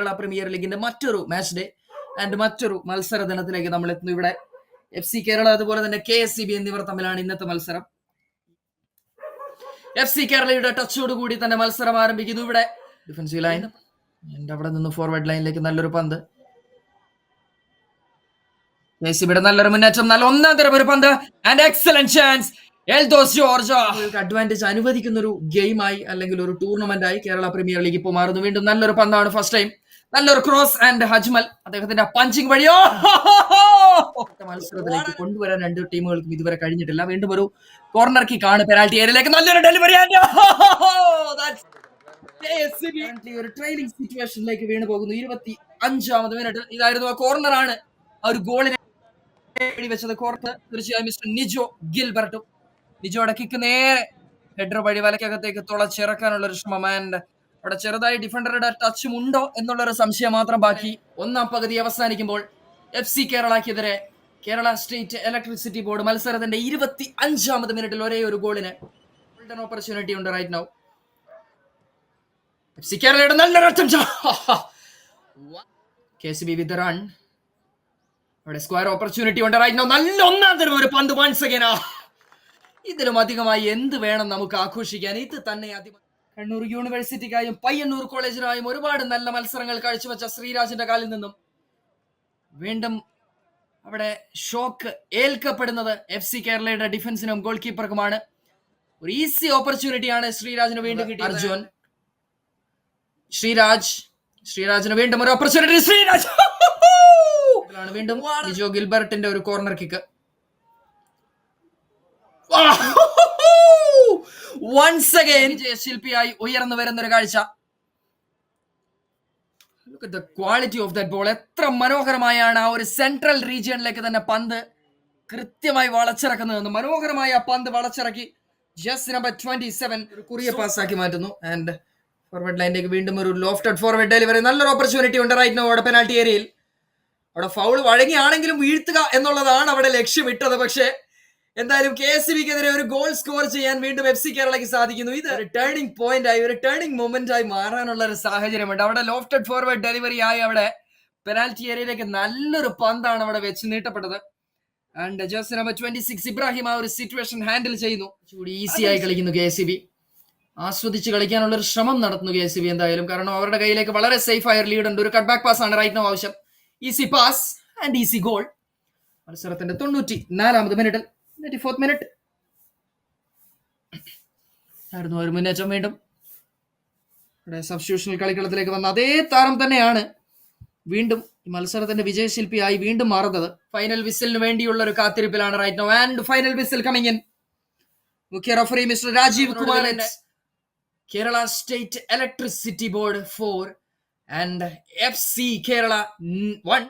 Kerala premier ലീഗിന്റെ മറ്റൊരു match day and മറ്റൊരു മത്സര ദിനത്തിലേക്ക് നമ്മൾ എത്തുന്നു. ഇവിടെ FC കേരള അതുപോലെ തന്നെ KSCB എന്നിവർ തമ്മിലാണ് ഇന്നത്തെ മത്സരം. FC കേരളയുടെ ടച്ചോട് കൂടി തന്നെ മത്സരം ആരംഭിക്കുന്നു. ഇവിടെ ഡിഫൻസീവ് ലൈൻ അവിടെ നിന്ന് ഫോർവേഡ് ലൈനിലേക്ക് നല്ലൊരു പന്ത്. KSCBയുടെ നല്ലൊരു മുന്നേറ്റം, നല്ല ഒന്നാം തരം ഒരു പന്ത് and excellent chance. Eldhose George advantage അനുവദിക്കുന്ന ഒരു ഗെയിമായി അല്ലെങ്കിൽ ഒരു ടൂർണമെന്റ് ആയി കേരള പ്രീമിയർ ലീഗ് ഇപ്പോൾ മാറുന്നു. വീണ്ടും നല്ലൊരു പന്താണ്, ഫസ്റ്റ് ടൈം നല്ലൊരു ക്രോസ് ആൻഡ് ഹജ്മൽ അദ്ദേഹത്തിന്റെ പഞ്ചിങ് വഴിയോ മത്സരത്തിലേക്ക് കൊണ്ടുവരാൻ രണ്ട് ടീമുകൾക്കും ഇതുവരെ കഴിഞ്ഞിട്ടില്ല. വീണ്ടും ഒരു കോർണർ കിക്ക് ആണ് പെനാൽറ്റി ഏരിയയിലേക്ക്, നല്ലൊരു ഡെലിവറി. ഒരു ട്രെയിലിംഗ് സിറ്റുവേഷനിലേക്ക് വീണ് പോകുന്നു. 25ാമത് മിനിറ്റ്. ഇതായിരുന്നു ആ കോർണർ ആണ് ആ ഒരു ഗോളിനെ വെച്ചത്. കോർണർ തീർച്ചയായും മിസ്റ്റർ നിജോ ഗിൽബർട്ടും. നിജോയുടെ കിക്ക് നേരെ ഹെഡർ വഴി വലക്കകത്തേക്ക് തുളച്ചിറക്കാനുള്ള ഒരു ശ്രമം. ആൻഡ് അവിടെ ചെറുതായി ഡിഫൻഡറുടെ ടച്ചും ഉണ്ടോ എന്നുള്ളൊരു സംശയം മാത്രം ബാക്കി. ഒന്നാം പകുതി അവസാനിക്കുമ്പോൾ FC കേരളക്കെതിരെ കേരള സ്റ്റേറ്റ് ഇലക്ട്രിസിറ്റി ബോർഡ് മത്സരത്തിന്റെ 25ാമത് മിനിറ്റിൽ ഒരേ ഒരു ഗോളിന് ഗോൾഡൻ ഓപ്പർച്യൂണിറ്റി ഉണ്ട് റൈറ്റ് നൗ. FC കേരളയുടെ നല്ലൊരു അറ്റംപ്റ്റ്. KCB with run. അവിടെ സ്ക്വയർ ഓപ്പർച്യൂണിറ്റി ഉണ്ട് റൈറ്റ് നൗ. നല്ല ഒന്നാം തരം ഒരു പന്ത് വൺസ് അഗൈൻ. ഇതിലും അധികമായി എന്ത് വേണം നമുക്ക് ആഘോഷിക്കാൻ? ഇത് തന്നെ കണ്ണൂർ യൂണിവേഴ്സിറ്റിക്കായും പയ്യന്നൂർ കോളേജിനായും ഒരുപാട് നല്ല മത്സരങ്ങൾ കാഴ്ചവെച്ച ശ്രീരാജിന്റെ കാലിൽ നിന്നും വീണ്ടും അവിടെ ഷോക്ക് ഏൽക്കപ്പെടുന്നത് FC കേരളയുടെ ഡിഫൻസിനും ഗോൾ കീപ്പർക്കുമാണ്. ഒരു ഈസി ഓപ്പർച്യൂണിറ്റിയാണ് ശ്രീരാജിന് വീണ്ടും കിട്ടിയത്. അർജുൻ ശ്രീരാജിന് വീണ്ടും ഒരു ഓപ്പർച്യൂണിറ്റി. ശ്രീരാജ് വീണ്ടും നിജോ ഗിൽബർട്ടിന്റെ ഒരു കോർണർ കിക്ക്. വൺസ് അഗൈൻ ശില്പിയായി ഉയർന്നു വരുന്ന ഒരു കാഴ്ച. Look at the quality of that ball. എത്ര മനോഹരമായാണ് ആ ഒരു സെൻട്രൽ റീജിയനിലേക്ക് തന്നെ പന്ത് കൃത്യമായി വളച്ചിറക്കുന്നത്. മനോഹരമായ ആ പന്ത് വളച്ചിറക്കി ജസ്റ്റ് നമ്പർ 27 ഒരു കുറിയ പാസ്സാക്കി മാറ്റുന്നു. ആൻഡ് ഫോർവേഡ് ലൈനിലേക്ക് വീണ്ടും ഒരു ലോഫ്റ്റഡ് ഫോർവേഡ് ഡെലിവറി. നല്ലൊരു ഓപ്പർച്യൂണിറ്റി ഉണ്ട് റൈറ്റ് നൗ. അവിടെ പെനാൽറ്റി ഏരിയയിൽ അവിടെ ഫൗൾ വഴങ്ങിയാണെങ്കിലും വീഴ്ത്തുക എന്നുള്ളതാണ് അവിടെ ലക്ഷ്യമിട്ടത്. പക്ഷേ എന്തായാലും KSCBക്കെതിരെ ഒരു ഗോൾ സ്കോർ ചെയ്യാൻ വീണ്ടും FC കേരളയ്ക്ക് സാധിക്കുന്നു. ഇത് ഒരു ടേണിംഗ് പോയിന്റ് ആയി, ഒരു ടേണിംഗ് മൊമെന്റ് ആയി മാറാനുള്ള ഒരു സാഹചര്യമുണ്ട്. അവിടെ ലോഫ്റ്റഡ് ഫോർവേഡ് ഡെലിവറി ആയി അവിടെ പെനാൽറ്റി ഏരിയയിലേക്ക് നല്ലൊരു പന്താണ് അവിടെ വെച്ച് നീട്ടപ്പെട്ടത്. ആൻഡ് ജസ്റ്റ് നമ്പർ 26 ഇബ്രാഹിം ആ ഒരു സിറ്റുവേഷൻ ഹാൻഡിൽ ചെയ്യുന്നു. ഈസി ആയി കളിക്കുന്നു KSCB. ആസ്വദിച്ച് കളിക്കാനുള്ള ഒരു ശ്രമം നടത്തുന്നു KSCB എന്തായാലും. കാരണം അവരുടെ കയ്യിലേക്ക് വളരെ സേഫ് ആയ ലീഡ് ഉണ്ട്. ഒരു കട്ട് ബാക്ക് പാസ് ആണ് റൈറ്റ് നൗ ആവശ്യം. Easy pass and easy goal. മത്സരത്തിന്റെ 94ാമത് മിനിറ്റിൽ 94th മിനിറ്റ് ആയിരുന്നു ഒരു മുന്നേറ്റം. വീണ്ടും ഇവിടെ സബ്സ്റ്റിറ്റ്യൂഷണൽ കളിക്കളത്തിലേക്ക് വന്ന അതേ താരം തന്നെയാണ് വീണ്ടും ഈ മത്സരത്തിന്റെ വിജയശില്പിയായി വീണ്ടും മാറുന്നത്. ഫൈനൽ വിസിലിന് വേണ്ടിയുള്ള ഒരു കാത്തിരിപ്പിലാണ് right now. And final whistle coming in. മുഖ്യ referee mister Rajeev Kumar. Kerala state electricity board 4 and FC Kerala 1.